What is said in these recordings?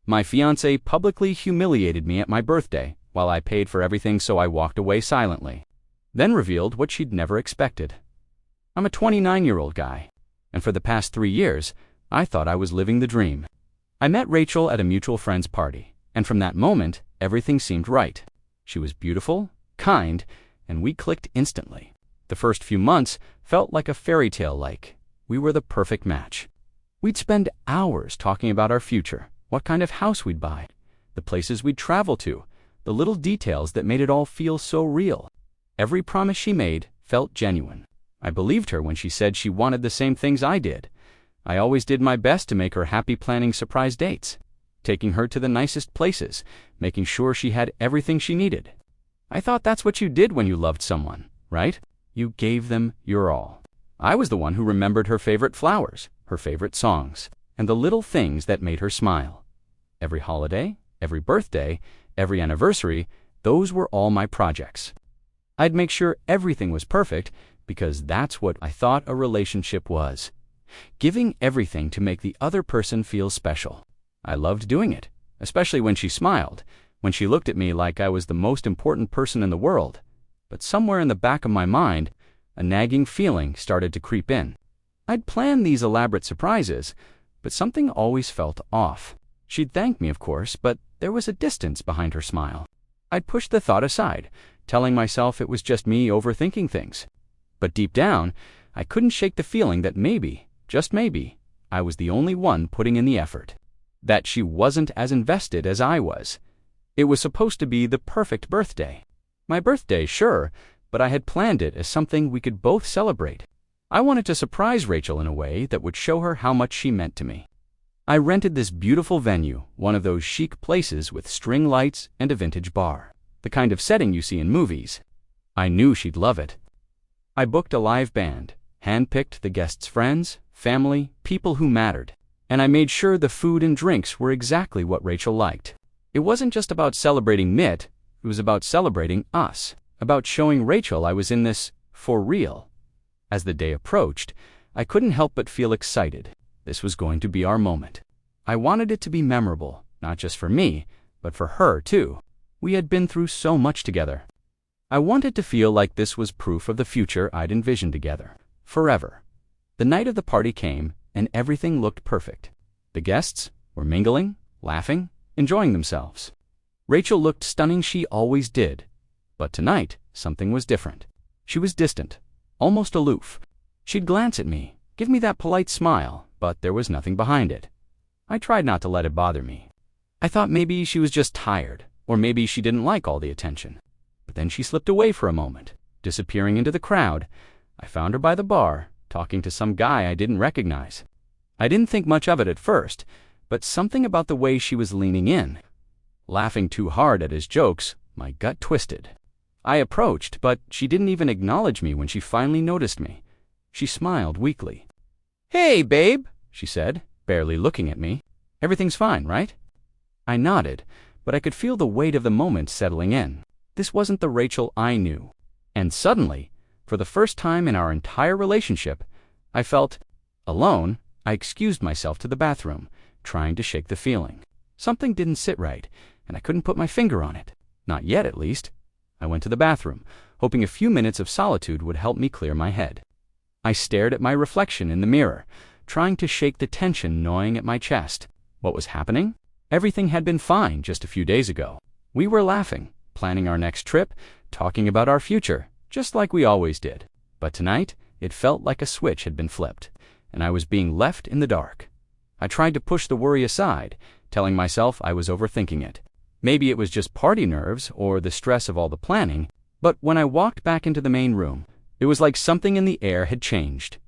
My fiancé publicly humiliated me at my birthday while I paid for everything, so I walked away silently. Then revealed what she'd never expected. I'm a 29-year-old guy, and for the past 3 years, I thought I was living the dream. I met Rachel at a mutual friend's party, and from that moment, everything seemed right. She was beautiful, kind, and we clicked instantly. The first few months felt like a fairy tale, like we were the perfect match. We'd spend hours talking about our future, what kind of house we'd buy, the places we'd travel to, the little details that made it all feel so real. Every promise she made felt genuine. I believed her when she said she wanted the same things I did. I always did my best to make her happy, planning surprise dates, taking her to the nicest places, making sure she had everything she needed. I thought that's what you did when you loved someone, right? You gave them your all. I was the one who remembered her favorite flowers, her favorite songs, and the little things that made her smile. Every holiday, every birthday, every anniversary, those were all my projects. I'd make sure everything was perfect because that's what I thought a relationship was. Giving everything to make the other person feel special. I loved doing it, especially when she smiled, when she looked at me like I was the most important person in the world. But somewhere in the back of my mind, a nagging feeling started to creep in. I'd planned these elaborate surprises, but something always felt off. She'd thank me, of course, but there was a distance behind her smile. I'd pushed the thought aside, telling myself it was just me overthinking things. But deep down, I couldn't shake the feeling that maybe, just maybe, I was the only one putting in the effort. That she wasn't as invested as I was. It was supposed to be the perfect birthday. My birthday, sure, but I had planned it as something we could both celebrate. I wanted to surprise Rachel in a way that would show her how much she meant to me. I rented this beautiful venue, one of those chic places with string lights and a vintage bar, the kind of setting you see in movies. I knew she'd love it. I booked a live band, handpicked the guests' friends, family, people who mattered, and I made sure the food and drinks were exactly what Rachel liked. It wasn't just about celebrating Mitt, it was about celebrating us, about showing Rachel I was in this for real. As the day approached, I couldn't help but feel excited. This was going to be our moment. I wanted it to be memorable, not just for me, but for her too. We had been through so much together. I wanted to feel like this was proof of the future I'd envisioned together, forever. The night of the party came, and everything looked perfect. The guests were mingling, laughing, enjoying themselves. Rachel looked stunning, she always did. But tonight, something was different. She was distant, almost aloof. She'd glance at me, give me that polite smile, but there was nothing behind it. I tried not to let it bother me. I thought maybe she was just tired, or maybe she didn't like all the attention. But then she slipped away for a moment, disappearing into the crowd. I found her by the bar, talking to some guy I didn't recognize. I didn't think much of it at first, but something about the way she was leaning in, laughing too hard at his jokes, my gut twisted. I approached, but she didn't even acknowledge me when she finally noticed me. She smiled weakly. "Hey, babe," she said, barely looking at me. "Everything's fine, right?" I nodded, but I could feel the weight of the moment settling in. This wasn't the Rachel I knew. And suddenly, for the first time in our entire relationship, I felt alone. I excused myself to the bathroom, trying to shake the feeling. Something didn't sit right, and I couldn't put my finger on it. Not yet, at least. I went to the bathroom, hoping a few minutes of solitude would help me clear my head. I stared at my reflection in the mirror, trying to shake the tension gnawing at my chest. What was happening? Everything had been fine just a few days ago. We were laughing, planning our next trip, talking about our future, just like we always did. But tonight, it felt like a switch had been flipped, and I was being left in the dark. I tried to push the worry aside, telling myself I was overthinking it. Maybe it was just party nerves or the stress of all the planning, but when I walked back into the main room, it was like something in the air had changed.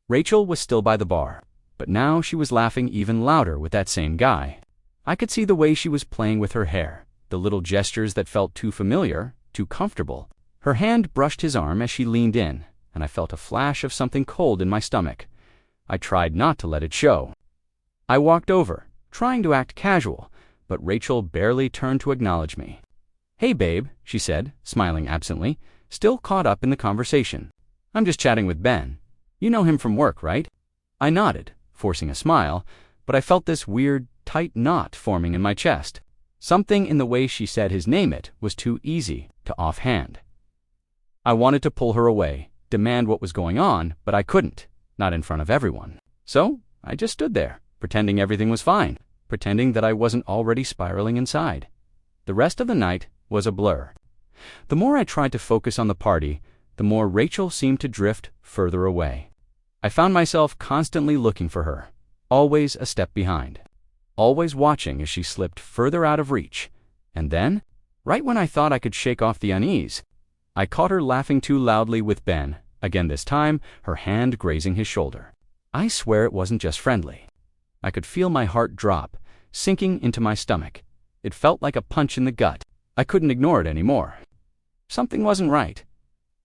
Rachel was still by the bar, but now she was laughing even louder with that same guy. I could see the way she was playing with her hair, the little gestures that felt too familiar, too comfortable. Her hand brushed his arm as she leaned in, and I felt a flash of something cold in my stomach. I tried not to let it show. I walked over, trying to act casual, but Rachel barely turned to acknowledge me. "Hey, babe," she said, smiling absently, still caught up in the conversation. "I'm just chatting with Ben. You know him from work, right?" I nodded, forcing a smile, but I felt this weird tight knot forming in my chest. Something in the way she said his name was too easy to offhand. I wanted to pull her away, demand what was going on, but I couldn't, not in front of everyone. So I just stood there, pretending everything was fine, pretending that I wasn't already spiraling inside. The rest of the night was a blur. The more I tried to focus on the party, the more Rachel seemed to drift further away. I found myself constantly looking for her, always a step behind, always watching as she slipped further out of reach. And then, right when I thought I could shake off the unease, I caught her laughing too loudly with Ben, again this time, her hand grazing his shoulder. I swear it wasn't just friendly. I could feel my heart drop, sinking into my stomach. It felt like a punch in the gut. I couldn't ignore it anymore. Something wasn't right.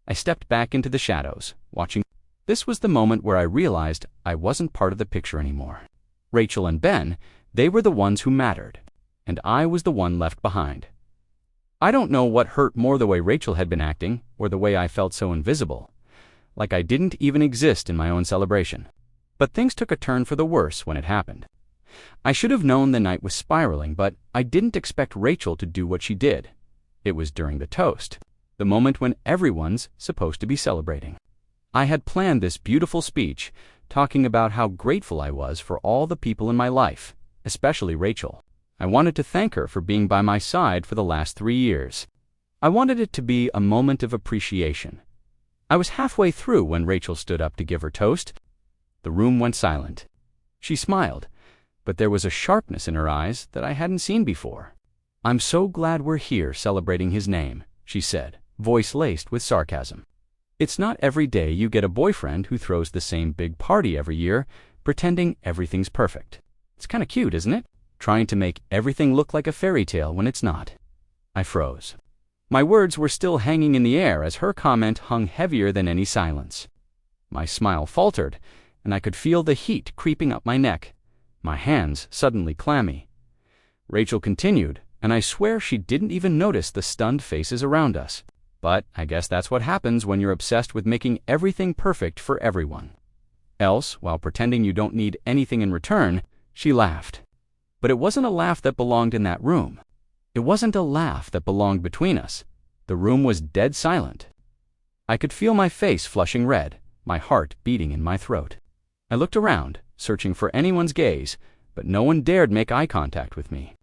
I stepped back into the shadows, watching. This was the moment where I realized I wasn't part of the picture anymore. Rachel and Ben, they were the ones who mattered, and I was the one left behind. I don't know what hurt more, the way Rachel had been acting, or the way I felt so invisible, like I didn't even exist in my own celebration. But things took a turn for the worse when it happened. I should have known the night was spiraling, but I didn't expect Rachel to do what she did. It was during the toast, the moment when everyone's supposed to be celebrating. I had planned this beautiful speech, talking about how grateful I was for all the people in my life, especially Rachel. I wanted to thank her for being by my side for the last 3 years. I wanted it to be a moment of appreciation. I was halfway through when Rachel stood up to give her toast. The room went silent. She smiled, but there was a sharpness in her eyes that I hadn't seen before. "I'm so glad we're here celebrating his name," she said, voice laced with sarcasm. "It's not every day you get a boyfriend who throws the same big party every year, pretending everything's perfect. It's kind of cute, isn't it? Trying to make everything look like a fairy tale when it's not." I froze. My words were still hanging in the air as her comment hung heavier than any silence. My smile faltered, and I could feel the heat creeping up my neck, my hands suddenly clammy. Rachel continued, and I swear she didn't even notice the stunned faces around us. But I guess that's what happens when you're obsessed with making everything perfect for everyone. Else, while pretending you don't need anything in return, she laughed. But it wasn't a laugh that belonged in that room. It wasn't a laugh that belonged between us. The room was dead silent. I could feel my face flushing red, my heart beating in my throat. I looked around, searching for anyone's gaze, but no one dared make eye contact with me.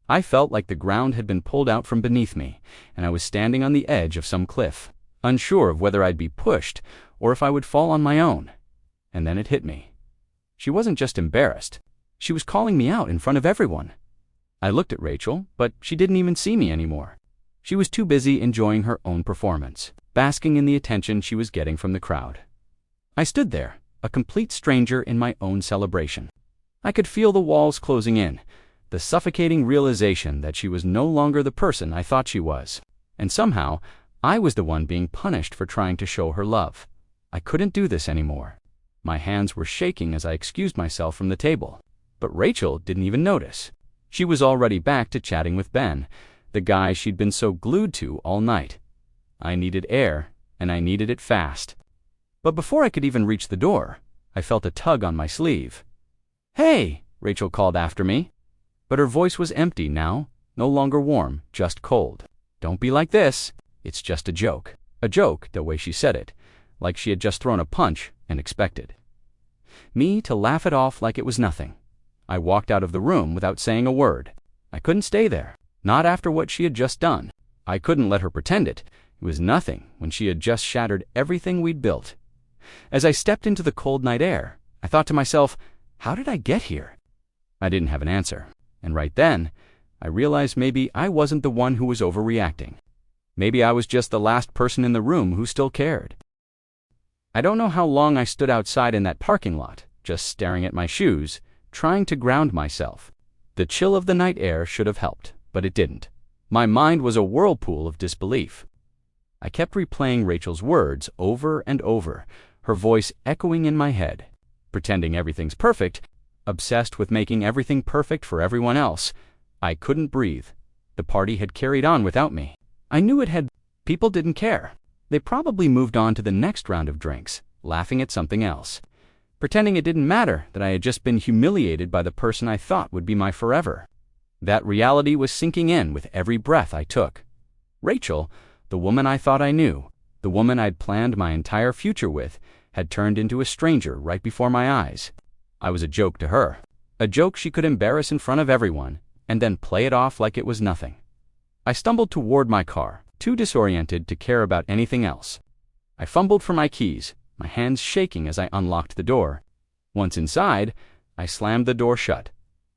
I felt like the ground had been pulled out from beneath me, and I was standing on the edge of some cliff, unsure of whether I'd be pushed or if I would fall on my own. And then it hit me. She wasn't just embarrassed. She was calling me out in front of everyone. I looked at Rachel, but she didn't even see me anymore. She was too busy enjoying her own performance, basking in the attention she was getting from the crowd. I stood there, a complete stranger in my own celebration. I could feel the walls closing in, the suffocating realization that she was no longer the person I thought she was, and somehow I was the one being punished for trying to show her love. I couldn't do this anymore. My hands were shaking as I excused myself from the table, but Rachel didn't even notice. She was already back to chatting with Ben, the guy she'd been so glued to all night. I needed air, and I needed it fast. But before I could even reach the door, I felt a tug on my sleeve. "Hey!" Rachel called after me. But her voice was empty now, no longer warm, just cold. "Don't be like this. It's just a joke." A joke, the way she said it, like she had just thrown a punch and expected me to laugh it off like it was nothing. I walked out of the room without saying a word. I couldn't stay there, not after what she had just done. I couldn't let her pretend it. It was nothing when she had just shattered everything we'd built. As I stepped into the cold night air, I thought to myself, how did I get here? I didn't have an answer. And right then, I realized maybe I wasn't the one who was overreacting. Maybe I was just the last person in the room who still cared. I don't know how long I stood outside in that parking lot, just staring at my shoes, trying to ground myself. The chill of the night air should have helped, but it didn't. My mind was a whirlpool of disbelief. I kept replaying Rachel's words over and over, her voice echoing in my head. Pretending everything's perfect, obsessed with making everything perfect for everyone else. I couldn't breathe. The party had carried on without me. I knew it had. People didn't care. They probably moved on to the next round of drinks, laughing at something else. pretending it didn't matter that I had just been humiliated by the person I thought would be my forever. That reality was sinking in with every breath I took. Rachel, the woman I thought I knew, the woman I'd planned my entire future with, had turned into a stranger right before my eyes. I was a joke to her, a joke she could embarrass in front of everyone, and then play it off like it was nothing. I stumbled toward my car, too disoriented to care about anything else. I fumbled for my keys, my hands shaking as I unlocked the door. Once inside, I slammed the door shut.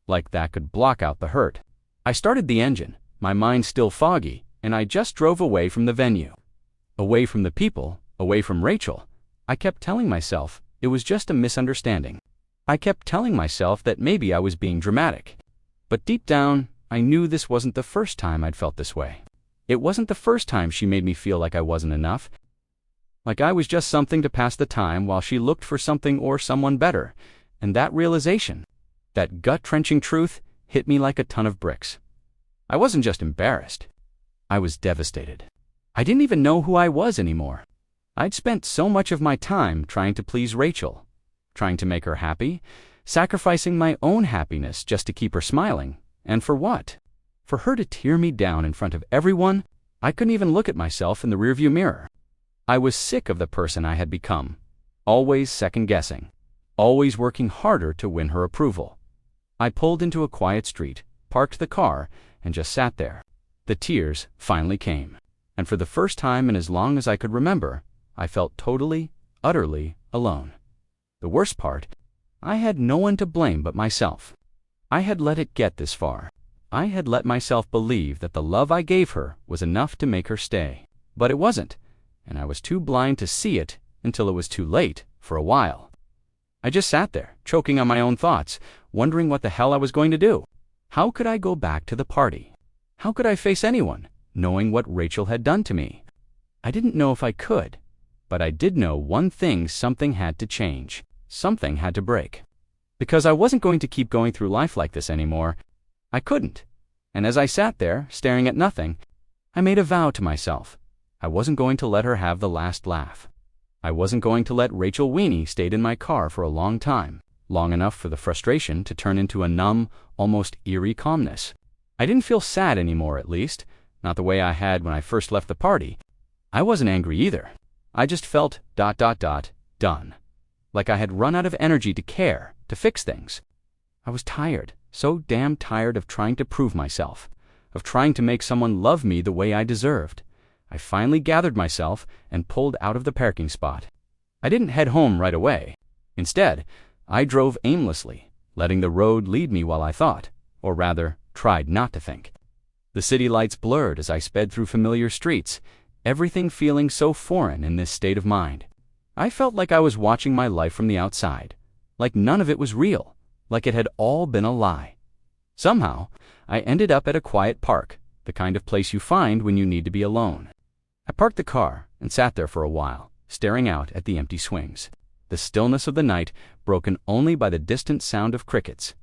Like that could block out the hurt. I started the engine, my mind still foggy, and I just drove away from the venue. Away from the people, away from Rachel. I kept telling myself it was just a misunderstanding. I kept telling myself that maybe I was being dramatic. But deep down, I knew this wasn't the first time I'd felt this way. It wasn't the first time she made me feel like I wasn't enough. Like I was just something to pass the time while she looked for something or someone better. And that realization, that gut-wrenching truth, hit me like a ton of bricks. I wasn't just embarrassed. I was devastated. I didn't even know who I was anymore. I'd spent so much of my time trying to please Rachel, trying to make her happy, sacrificing my own happiness just to keep her smiling. And for what? For her to tear me down in front of everyone? I couldn't even look at myself in the rearview mirror. I was sick of the person I had become, always second-guessing, always working harder to win her approval. I pulled into a quiet street, parked the car, and just sat there. The tears finally came, and for the first time in as long as I could remember, I felt totally, utterly alone. The worst part, I had no one to blame but myself. I had let it get this far. I had let myself believe that the love I gave her was enough to make her stay. But it wasn't, and I was too blind to see it until it was too late for a while. I just sat there, choking on my own thoughts, wondering what the hell I was going to do. How could I go back to the party? How could I face anyone, knowing what Rachel had done to me? I didn't know if I could, but I did know one thing: something had to change. Something had to break. Because I wasn't going to keep going through life like this anymore. I couldn't. And as I sat there, staring at nothing, I made a vow to myself. I wasn't going to let her have the last laugh. I wasn't going to let Rachel Weenie stay in my car for a long time, long enough for the frustration to turn into a numb, almost eerie calmness. I didn't feel sad anymore, at least, not the way I had when I first left the party. I wasn't angry either. I just felt ... done. Like I had run out of energy to care, to fix things. I was tired, so damn tired of trying to prove myself, of trying to make someone love me the way I deserved. I finally gathered myself and pulled out of the parking spot. I didn't head home right away. Instead, I drove aimlessly, letting the road lead me while I thought, or rather, tried not to think. The city lights blurred as I sped through familiar streets, everything feeling so foreign in this state of mind. I felt like I was watching my life from the outside, like none of it was real, like it had all been a lie. Somehow, I ended up at a quiet park, the kind of place you find when you need to be alone. I parked the car and sat there for a while, staring out at the empty swings, the stillness of the night broken only by the distant sound of crickets.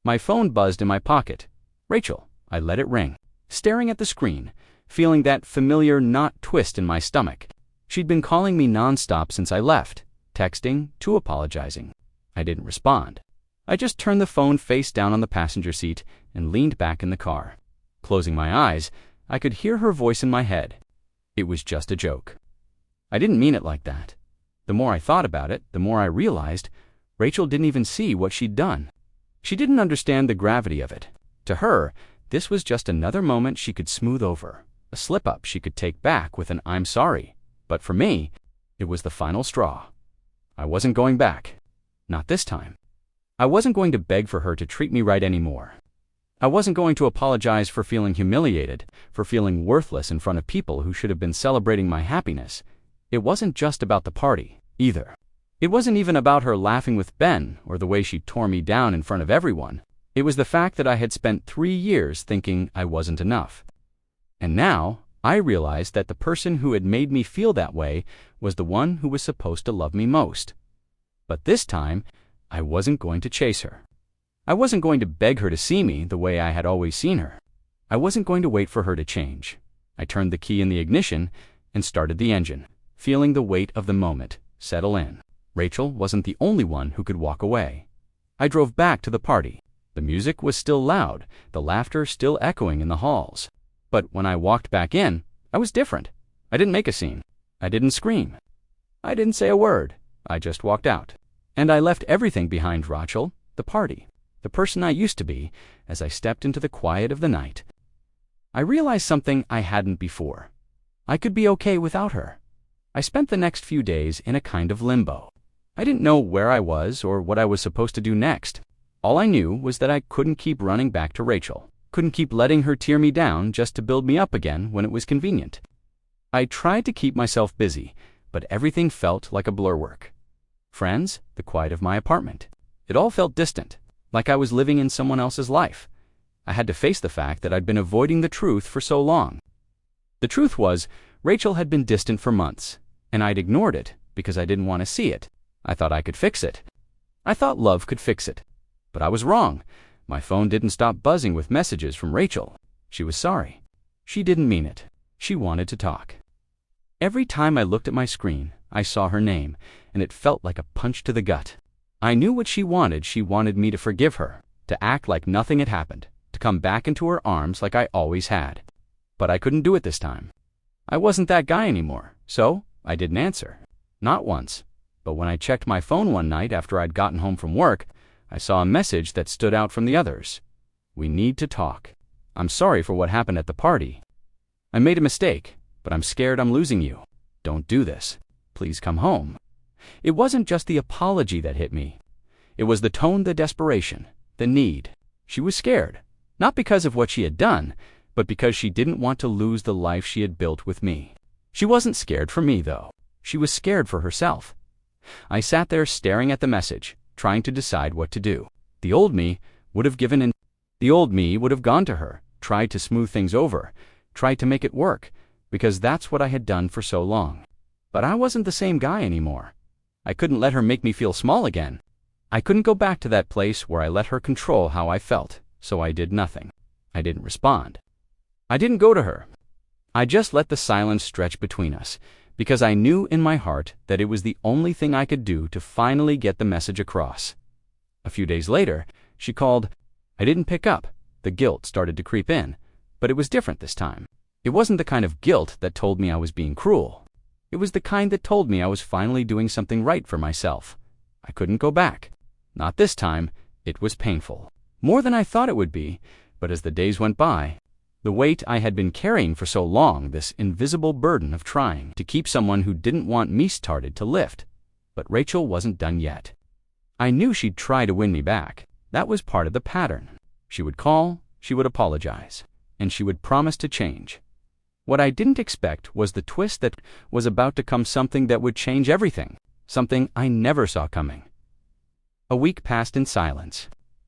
My phone buzzed in my pocket. Rachel. I let it ring, staring at the screen, feeling that familiar knot twist in my stomach. She'd been calling me nonstop since I left, texting to apologizing. I didn't respond. I just turned the phone face down on the passenger seat and leaned back in the car. Closing my eyes, I could hear her voice in my head. It was just a joke. I didn't mean it like that. The more I thought about it, the more I realized Rachel didn't even see what she'd done. She didn't understand the gravity of it. To her, this was just another moment she could smooth over, a slip-up she could take back with an "I'm sorry." But for me, it was the final straw. I wasn't going back. Not this time. I wasn't going to beg for her to treat me right anymore. I wasn't going to apologize for feeling humiliated, for feeling worthless in front of people who should have been celebrating my happiness. It wasn't just about the party, either. It wasn't even about her laughing with Ben or the way she tore me down in front of everyone. It was the fact that I had spent 3 years thinking I wasn't enough. And now, I realized that the person who had made me feel that way was the one who was supposed to love me most. But this time, I wasn't going to chase her. I wasn't going to beg her to see me the way I had always seen her. I wasn't going to wait for her to change. I turned the key in the ignition and started the engine, feeling the weight of the moment settle in. Rachel wasn't the only one who could walk away. I drove back to the party. The music was still loud, the laughter still echoing in the halls. But when I walked back in, I was different. I didn't make a scene. I didn't scream. I didn't say a word. I just walked out. And I left everything behind, Rachel, the party, the person I used to be, as I stepped into the quiet of the night. I realized something I hadn't before. I could be okay without her. I spent the next few days in a kind of limbo. I didn't know where I was or what I was supposed to do next. All I knew was that I couldn't keep running back to Rachel, couldn't keep letting her tear me down just to build me up again when it was convenient. I tried to keep myself busy, but everything felt like a blur work. Friends, the quiet of my apartment. It all felt distant, like I was living in someone else's life. I had to face the fact that I'd been avoiding the truth for so long. The truth was, Rachel had been distant for months, and I'd ignored it because I didn't want to see it. I thought I could fix it. I thought love could fix it. But I was wrong. My phone didn't stop buzzing with messages from Rachel. She was sorry. She didn't mean it. She wanted to talk. Every time I looked at my screen, I saw her name, and it felt like a punch to the gut. I knew what she wanted. She wanted me to forgive her, to act like nothing had happened, to come back into her arms like I always had. But I couldn't do it this time. I wasn't that guy anymore, so I didn't answer. Not once. But when I checked my phone one night after I'd gotten home from work, I saw a message that stood out from the others. We need to talk. I'm sorry for what happened at the party. I made a mistake, but I'm scared I'm losing you. Don't do this. Please come home. It wasn't just the apology that hit me. It was the tone, the desperation, the need. She was scared, not because of what she had done, but because she didn't want to lose the life she had built with me. She wasn't scared for me, though. She was scared for herself. I sat there staring at the message, trying to decide what to do. The old me would have given in. The old me would have gone to her, tried to smooth things over, tried to make it work, because that's what I had done for so long. But I wasn't the same guy anymore. I couldn't let her make me feel small again. I couldn't go back to that place where I let her control how I felt, so I did nothing. I didn't respond. I didn't go to her. I just let the silence stretch between us, because I knew in my heart that it was the only thing I could do to finally get the message across. A few days later, she called. I didn't pick up. The guilt started to creep in, but it was different this time. It wasn't the kind of guilt that told me I was being cruel. It was the kind that told me I was finally doing something right for myself. I couldn't go back. Not this time. It was painful. More than I thought it would be, but as the days went by, the weight I had been carrying for so long, this invisible burden of trying to keep someone who didn't want me started to lift. But Rachel wasn't done yet. I knew she'd try to win me back. That was part of the pattern. She would call, she would apologize, and she would promise to change. What I didn't expect was the twist that was about to come, something that would change everything, something I never saw coming. A week passed in silence.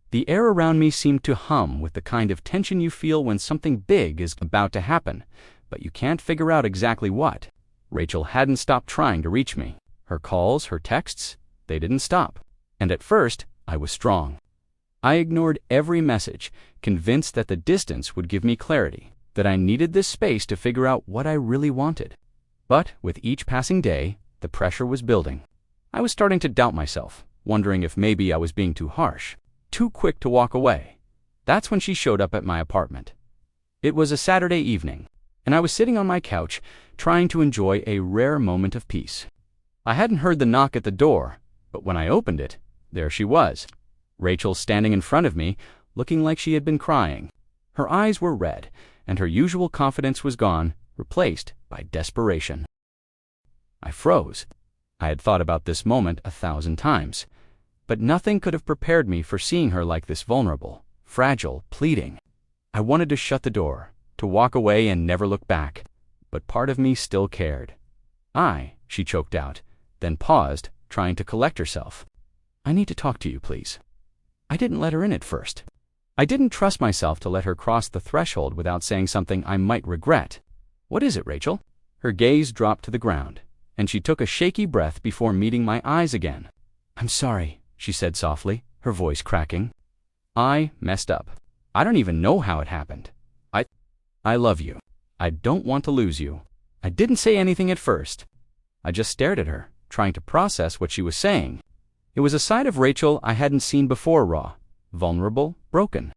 The air around me seemed to hum with the kind of tension you feel when something big is about to happen, but you can't figure out exactly what. Rachel hadn't stopped trying to reach me. Her calls, her texts, they didn't stop. And at first, I was strong. I ignored every message, convinced that the distance would give me clarity, that I needed this space to figure out what I really wanted. But with each passing day, the pressure was building. I was starting to doubt myself, wondering if maybe I was being too harsh, too quick to walk away. That's when she showed up at my apartment. It was a Saturday evening, and I was sitting on my couch, trying to enjoy a rare moment of peace. I hadn't heard the knock at the door, but when I opened it, there she was. Rachel standing in front of me, looking like she had been crying. Her eyes were red, and her usual confidence was gone, replaced by desperation. I froze. I had thought about this moment 1,000 times. But nothing could have prepared me for seeing her like this, vulnerable, fragile, pleading. I wanted to shut the door, to walk away and never look back, but part of me still cared. She choked out, then paused, trying to collect herself. I need to talk to you, please. I didn't let her in at first. I didn't trust myself to let her cross the threshold without saying something I might regret. What is it, Rachel? Her gaze dropped to the ground, and she took a shaky breath before meeting my eyes again. I'm sorry, she said softly, her voice cracking. I messed up. I don't even know how it happened. I love you. I don't want to lose you. I didn't say anything at first. I just stared at her, trying to process what she was saying. It was a side of Rachel I hadn't seen before, raw, vulnerable, broken.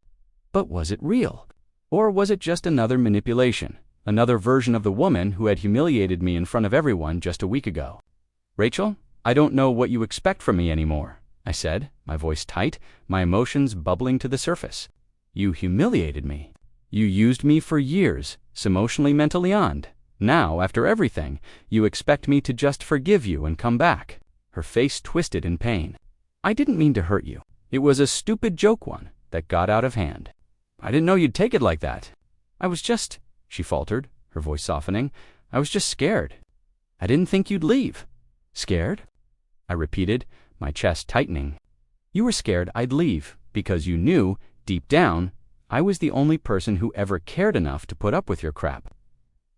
But was it real? Or was it just another manipulation, another version of the woman who had humiliated me in front of everyone just a week ago? "Rachel, I don't know what you expect from me anymore," I said, my voice tight, my emotions bubbling to the surface. "You humiliated me. You used me for years, emotionally, mentally, and now, after everything, you expect me to just forgive you and come back." Her face twisted in pain. "I didn't mean to hurt you. It was a stupid joke one that got out of hand. I didn't know you'd take it like that. I was just," she faltered, her voice softening, "I was just scared. I didn't think you'd leave." "Scared?" I repeated, my chest tightening. "You were scared I'd leave because you knew, deep down, I was the only person who ever cared enough to put up with your crap."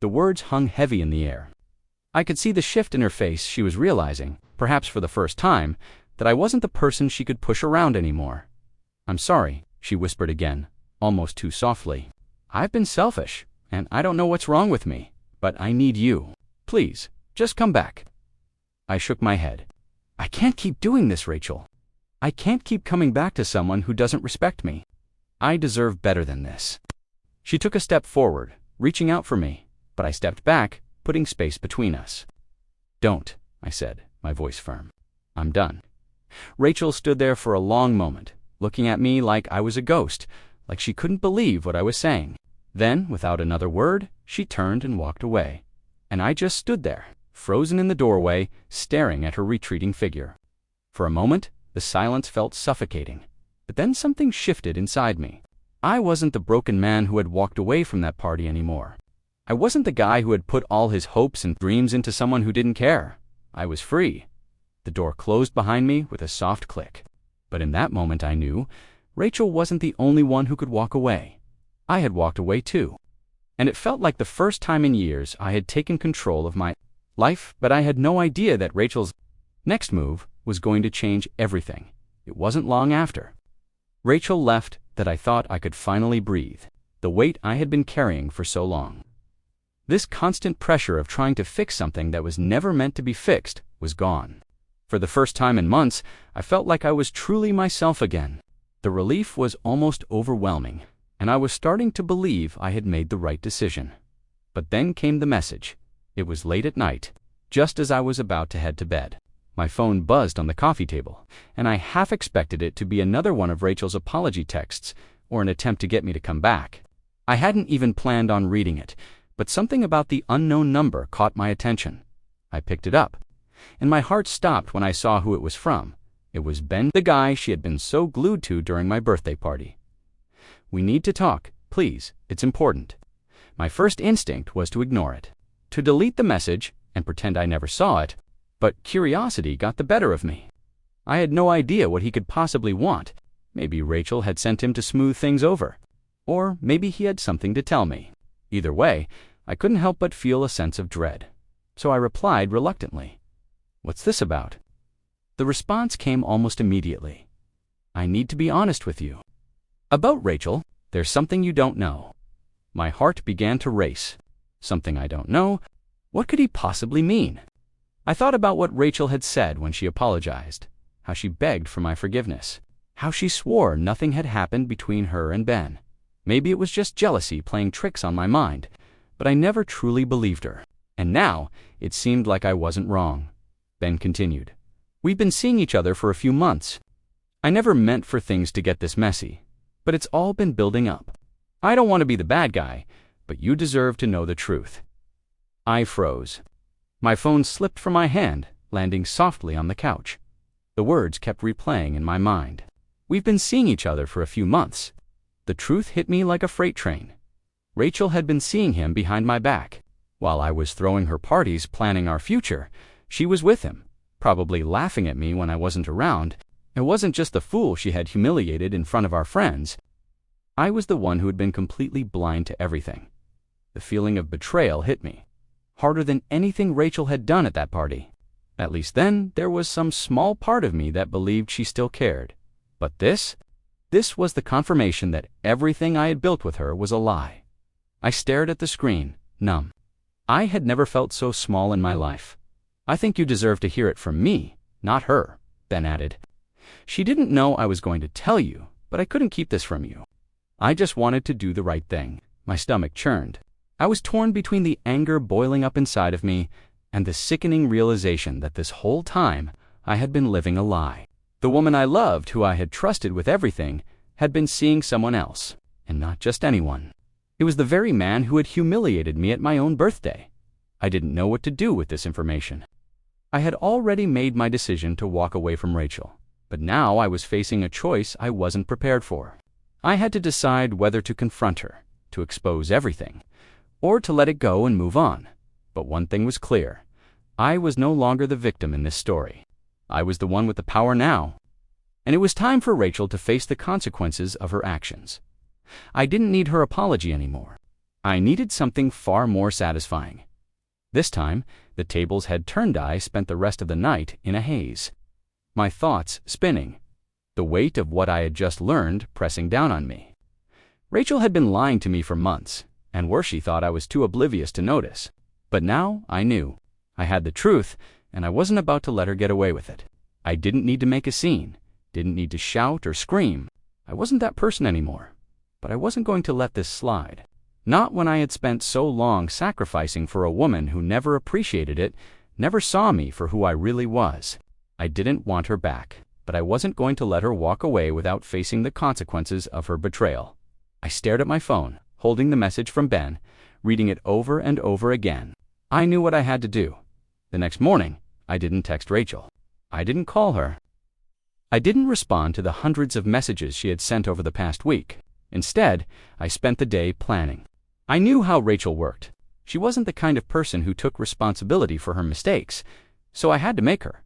The words hung heavy in the air. I could see the shift in her face. She was realizing, perhaps for the first time, that I wasn't the person she could push around anymore. "I'm sorry," she whispered again, almost too softly. "I've been selfish, and I don't know what's wrong with me, but I need you. Please, just come back." I shook my head. "I can't keep doing this, Rachel. I can't keep coming back to someone who doesn't respect me. I deserve better than this." She took a step forward, reaching out for me, but I stepped back, putting space between us. "Don't," I said, my voice firm. "I'm done." Rachel stood there for a long moment, looking at me like I was a ghost, like she couldn't believe what I was saying. Then, without another word, she turned and walked away. And I just stood there, frozen in the doorway, staring at her retreating figure. For a moment, the silence felt suffocating. But then something shifted inside me. I wasn't the broken man who had walked away from that party anymore. I wasn't the guy who had put all his hopes and dreams into someone who didn't care. I was free. The door closed behind me with a soft click. But in that moment I knew Rachel wasn't the only one who could walk away. I had walked away too. And it felt like the first time in years I had taken control of my life, but I had no idea that Rachel's next move was going to change everything. It wasn't long after Rachel left that I thought I could finally breathe, the weight I had been carrying for so long. This constant pressure of trying to fix something that was never meant to be fixed was gone. For the first time in months, I felt like I was truly myself again. The relief was almost overwhelming, and I was starting to believe I had made the right decision. But then came the message. It was late at night, just as I was about to head to bed. My phone buzzed on the coffee table, and I half expected it to be another one of Rachel's apology texts or an attempt to get me to come back. I hadn't even planned on reading it, but something about the unknown number caught my attention. I picked it up, and my heart stopped when I saw who it was from. It was Ben, the guy she had been so glued to during my birthday party. "We need to talk, please. It's important." My first instinct was to ignore it, to delete the message and pretend I never saw it, but curiosity got the better of me. I had no idea what he could possibly want. Maybe Rachel had sent him to smooth things over, or maybe he had something to tell me. Either way, I couldn't help but feel a sense of dread. So I replied reluctantly, "What's this about?" The response came almost immediately. "I need to be honest with you. About Rachel, there's something you don't know." My heart began to race. Something I don't know? What could he possibly mean? I thought about what Rachel had said when she apologized, how she begged for my forgiveness, how she swore nothing had happened between her and Ben. Maybe it was just jealousy playing tricks on my mind, but I never truly believed her. And now, it seemed like I wasn't wrong. Ben continued, "We've been seeing each other for a few months. I never meant for things to get this messy, but it's all been building up. I don't want to be the bad guy, but you deserve to know the truth." I froze. My phone slipped from my hand, landing softly on the couch. The words kept replaying in my mind. We've been seeing each other for a few months. The truth hit me like a freight train. Rachel had been seeing him behind my back. While I was throwing her parties planning our future, she was with him, probably laughing at me when I wasn't around. It wasn't just the fool she had humiliated in front of our friends. I was the one who had been completely blind to everything. The feeling of betrayal hit me, harder than anything Rachel had done at that party. At least then, there was some small part of me that believed she still cared. But this was the confirmation that everything I had built with her was a lie. I stared at the screen, numb. I had never felt so small in my life. I think you deserve to hear it from me, not her, Ben added. She didn't know I was going to tell you, but I couldn't keep this from you. I just wanted to do the right thing. My stomach churned. I was torn between the anger boiling up inside of me and the sickening realization that this whole time I had been living a lie. The woman I loved, who I had trusted with everything, had been seeing someone else, and not just anyone. It was the very man who had humiliated me at my own birthday. I didn't know what to do with this information. I had already made my decision to walk away from Rachel, but now I was facing a choice I wasn't prepared for. I had to decide whether to confront her, to expose everything, or to let it go and move on. But one thing was clear. I was no longer the victim in this story. I was the one with the power now. And it was time for Rachel to face the consequences of her actions. I didn't need her apology anymore. I needed something far more satisfying. This time, the tables had turned. I spent the rest of the night in a haze. My thoughts spinning, the weight of what I had just learned pressing down on me. Rachel had been lying to me for months, and worse, she thought I was too oblivious to notice. But now I knew. I had the truth, and I wasn't about to let her get away with it. I didn't need to make a scene, didn't need to shout or scream. I wasn't that person anymore. But I wasn't going to let this slide. Not when I had spent so long sacrificing for a woman who never appreciated it, never saw me for who I really was. I didn't want her back, but I wasn't going to let her walk away without facing the consequences of her betrayal. I stared at my phone, holding the message from Ben, reading it over and over again. I knew what I had to do. The next morning, I didn't text Rachel. I didn't call her. I didn't respond to the hundreds of messages she had sent over the past week. Instead, I spent the day planning. I knew how Rachel worked. She wasn't the kind of person who took responsibility for her mistakes, so I had to make her.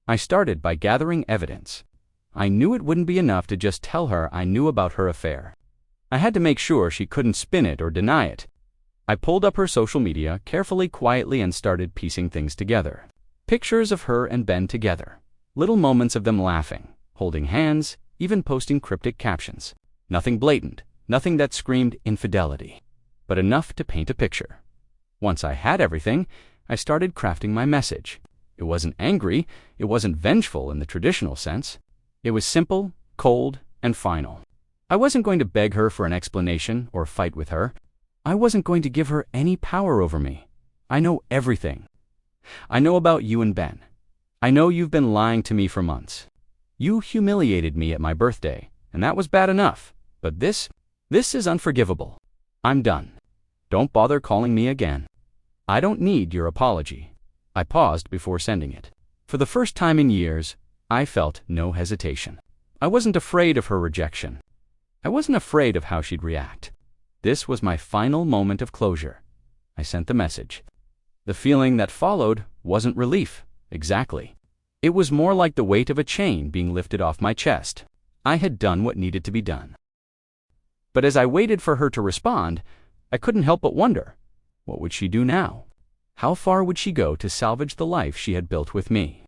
I started by gathering evidence. I knew it wouldn't be enough to just tell her I knew about her affair. I had to make sure she couldn't spin it or deny it. I pulled up her social media carefully, quietly, and started piecing things together. Pictures of her and Ben together. Little moments of them laughing, holding hands, even posting cryptic captions. Nothing blatant, nothing that screamed infidelity, but enough to paint a picture. Once I had everything, I started crafting my message. It wasn't angry, it wasn't vengeful in the traditional sense. It was simple, cold, and final. I wasn't going to beg her for an explanation or fight with her. I wasn't going to give her any power over me. I know everything. I know about you and Ben. I know you've been lying to me for months. You humiliated me at my birthday, and that was bad enough. But this is unforgivable. I'm done. Don't bother calling me again. I don't need your apology. I paused before sending it. For the first time in years, I felt no hesitation. I wasn't afraid of her rejection. I wasn't afraid of how she'd react. This was my final moment of closure. I sent the message. The feeling that followed wasn't relief, exactly. It was more like the weight of a chain being lifted off my chest. I had done what needed to be done. But as I waited for her to respond, I couldn't help but wonder, what would she do now? How far would she go to salvage the life she had built with me?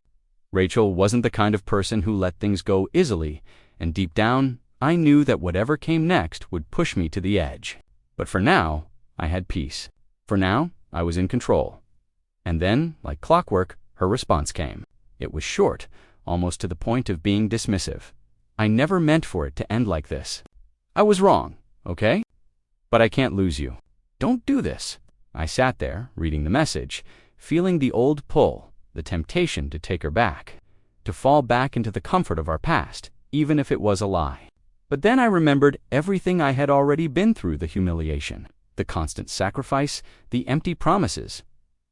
Rachel wasn't the kind of person who let things go easily, and deep down, I knew that whatever came next would push me to the edge. But for now, I had peace. For now, I was in control. And then, like clockwork, her response came. It was short, almost to the point of being dismissive. I never meant for it to end like this. I was wrong, okay? But I can't lose you. Don't do this. I sat there, reading the message, feeling the old pull, the temptation to take her back, to fall back into the comfort of our past, even if it was a lie. But then I remembered everything I had already been through: the humiliation, the constant sacrifice, the empty promises.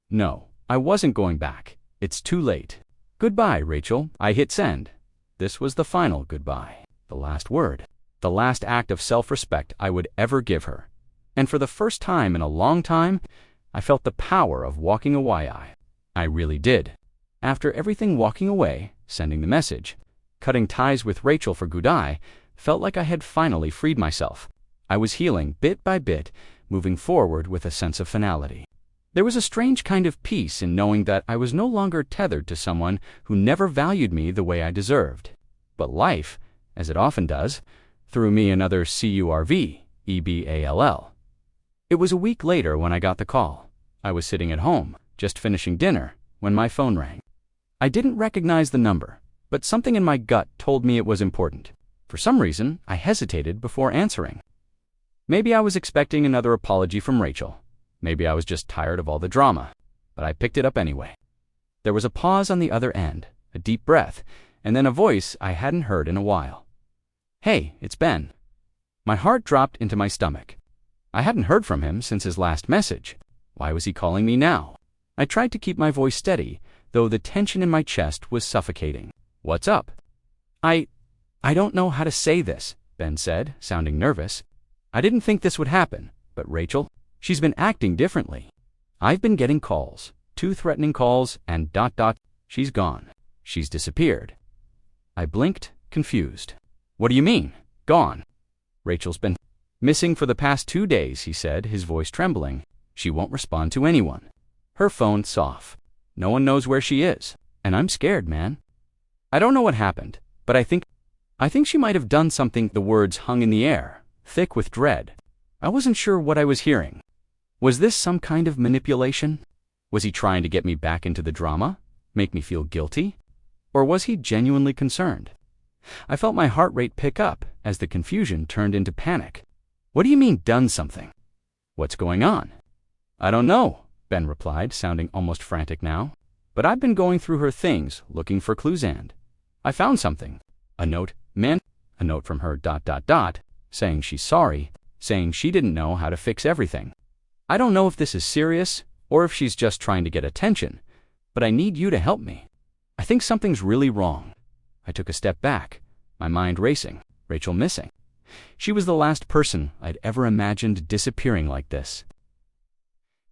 No, I wasn't going back. It's too late. Goodbye, Rachel. I hit send. This was the final goodbye, the last word, the last act of self-respect I would ever give her. And for the first time in a long time, I felt the power of walking away. I really did. After everything, walking away, sending the message, cutting ties with Rachel for goodbye, felt like I had finally freed myself. I was healing bit by bit, moving forward with a sense of finality. There was a strange kind of peace in knowing that I was no longer tethered to someone who never valued me the way I deserved. But life, as it often does, threw me another curveball. It was a week later when I got the call. I was sitting at home, just finishing dinner, when my phone rang. I didn't recognize the number, but something in my gut told me it was important. For some reason, I hesitated before answering. Maybe I was expecting another apology from Rachel. Maybe I was just tired of all the drama, but I picked it up anyway. There was a pause on the other end, a deep breath, and then a voice I hadn't heard in a while. "Hey, it's Ben." My heart dropped into my stomach. I hadn't heard from him since his last message. Why was he calling me now? I tried to keep my voice steady, though the tension in my chest was suffocating. "What's up?" I don't know how to say this," Ben said, sounding nervous. "I didn't think this would happen, but Rachel, she's been acting differently. I've been getting calls, 2 threatening calls, and ... She's gone. She's disappeared." I blinked, confused. "What do you mean, gone?" "Rachel's been missing for the past 2 days," he said, his voice trembling. "She won't respond to anyone. Her phone's off. No one knows where she is, and I'm scared, man. I don't know what happened, but I think she might have done something." The words hung in the air, thick with dread. I wasn't sure what I was hearing. Was this some kind of manipulation? Was he trying to get me back into the drama? Make me feel guilty? Or was he genuinely concerned? I felt my heart rate pick up as the confusion turned into panic. "What do you mean, done something? What's going on?" "I don't know," Ben replied, sounding almost frantic now. "But I've been going through her things, looking for clues, and I found something. A note, man. A note from her ... saying she's sorry, saying she didn't know how to fix everything. I don't know if this is serious or if she's just trying to get attention, but I need you to help me. I think something's really wrong." I took a step back, my mind racing. Rachel missing. She was the last person I'd ever imagined disappearing like this.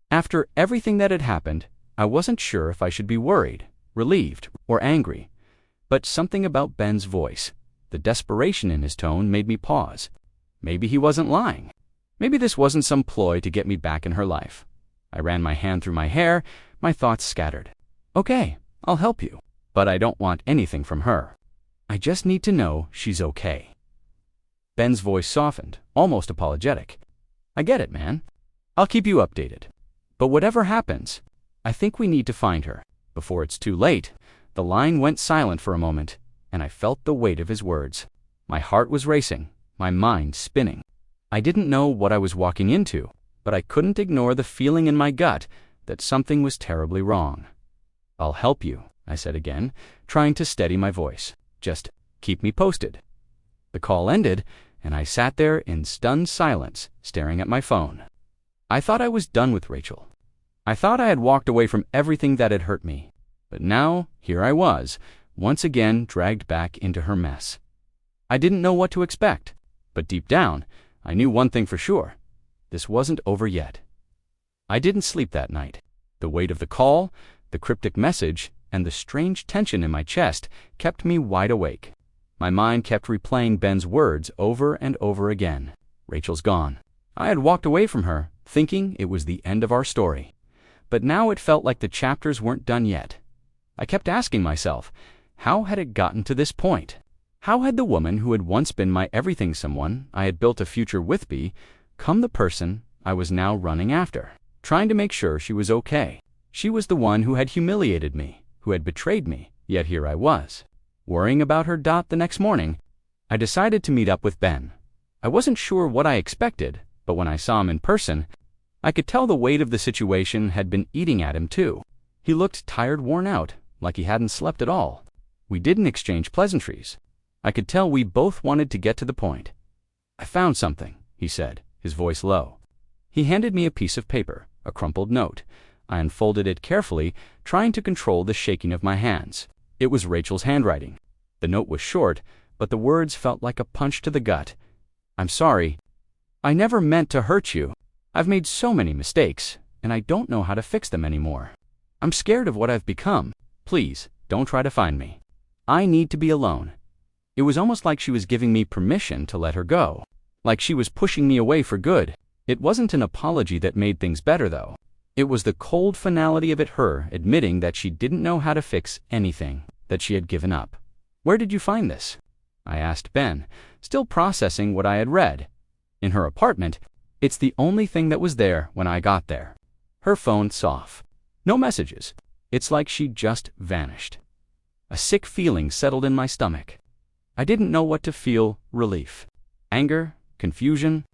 After everything that had happened, I wasn't sure if I should be worried, relieved, or angry. But something about Ben's voice, the desperation in his tone, made me pause. Maybe he wasn't lying. Maybe this wasn't some ploy to get me back in her life. I ran my hand through my hair, my thoughts scattered. "Okay, I'll help you, but I don't want anything from her. I just need to know she's okay." Ben's voice softened, almost apologetic. "I get it, man. I'll keep you updated. But whatever happens, I think we need to find her before it's too late." The line went silent for a moment, and I felt the weight of his words. My heart was racing, my mind spinning. I didn't know what I was walking into, but I couldn't ignore the feeling in my gut that something was terribly wrong. "I'll help you," I said again, trying to steady my voice. "Just keep me posted." The call ended, and I sat there in stunned silence, staring at my phone. I thought I was done with Rachel. I thought I had walked away from everything that had hurt me. But now, here I was, once again dragged back into her mess. I didn't know what to expect, but deep down, I knew one thing for sure. This wasn't over yet. I didn't sleep that night. The weight of the call, the cryptic message, and the strange tension in my chest kept me wide awake. My mind kept replaying Ben's words over and over again. Rachel's gone. I had walked away from her, thinking it was the end of our story. But now it felt like the chapters weren't done yet. I kept asking myself, how had it gotten to this point? How had the woman who had once been my everything, someone I had built a future with, become the person I was now running after, trying to make sure she was okay? She was the one who had humiliated me, who had betrayed me, yet here I was, worrying about her. The next morning, I decided to meet up with Ben. I wasn't sure what I expected, but when I saw him in person, I could tell the weight of the situation had been eating at him too. He looked tired, worn out, like he hadn't slept at all. We didn't exchange pleasantries. I could tell we both wanted to get to the point. "I found something," he said, his voice low. He handed me a piece of paper, a crumpled note. I unfolded it carefully, trying to control the shaking of my hands. It was Rachel's handwriting. The note was short, but the words felt like a punch to the gut. "I'm sorry. I never meant to hurt you. I've made so many mistakes, and I don't know how to fix them anymore. I'm scared of what I've become. Please, don't try to find me. I need to be alone." It was almost like she was giving me permission to let her go, like she was pushing me away for good. It wasn't an apology that made things better, though. It was the cold finality of it, her admitting that she didn't know how to fix anything, that she had given up. "Where did you find this?" I asked Ben, still processing what I had read. "In her apartment. It's the only thing that was there when I got there. Her phone's off. No messages. It's like she just vanished. A sick feeling settled in my stomach. I didn't know what to feel: relief, anger, confusion.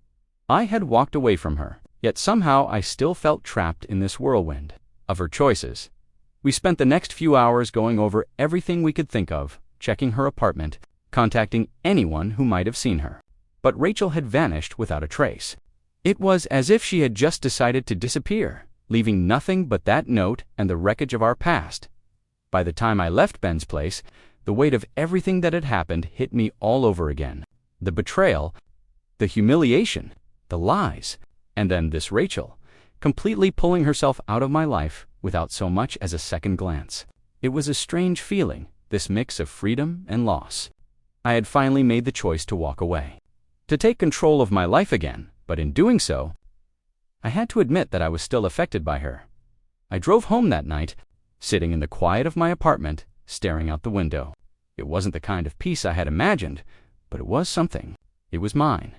I had walked away from her, yet somehow I still felt trapped in this whirlwind of her choices. We spent the next few hours going over everything we could think of, checking her apartment, contacting anyone who might have seen her. But Rachel had vanished without a trace. It was as if she had just decided to disappear, leaving nothing but that note and the wreckage of our past. By the time I left Ben's place, the weight of everything that had happened hit me all over again. The betrayal, the humiliation, the lies, and then this Rachel, completely pulling herself out of my life without so much as a second glance. It was a strange feeling, this mix of freedom and loss. I had finally made the choice to walk away, to take control of my life again, but in doing so, I had to admit that I was still affected by her. I drove home that night, sitting in the quiet of my apartment, staring out the window. It wasn't the kind of peace I had imagined, but it was something. It was mine.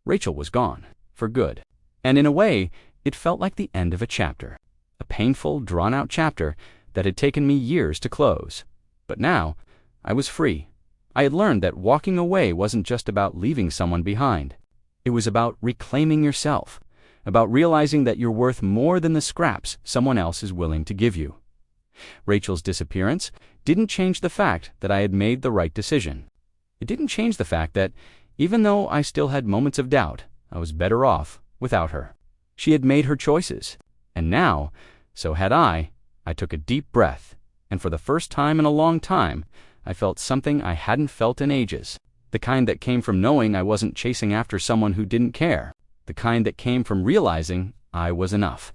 Rachel was gone, for good. And in a way, it felt like the end of a chapter. A painful, drawn-out chapter that had taken me years to close. But now, I was free. I had learned that walking away wasn't just about leaving someone behind. It was about reclaiming yourself, about realizing that you're worth more than the scraps someone else is willing to give you. Rachel's disappearance didn't change the fact that I had made the right decision. It didn't change the fact that, even though I still had moments of doubt, I was better off without her. She had made her choices, and now, so had I. I took a deep breath, and for the first time in a long time, I felt something I hadn't felt in ages. The kind that came from knowing I wasn't chasing after someone who didn't care. The kind that came from realizing I was enough.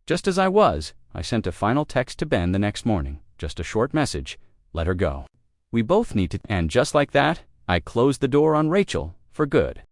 Just as I was, I sent a final text to Ben the next morning, just a short message: let her go. We both need to. And just like that, I closed the door on Rachel for good.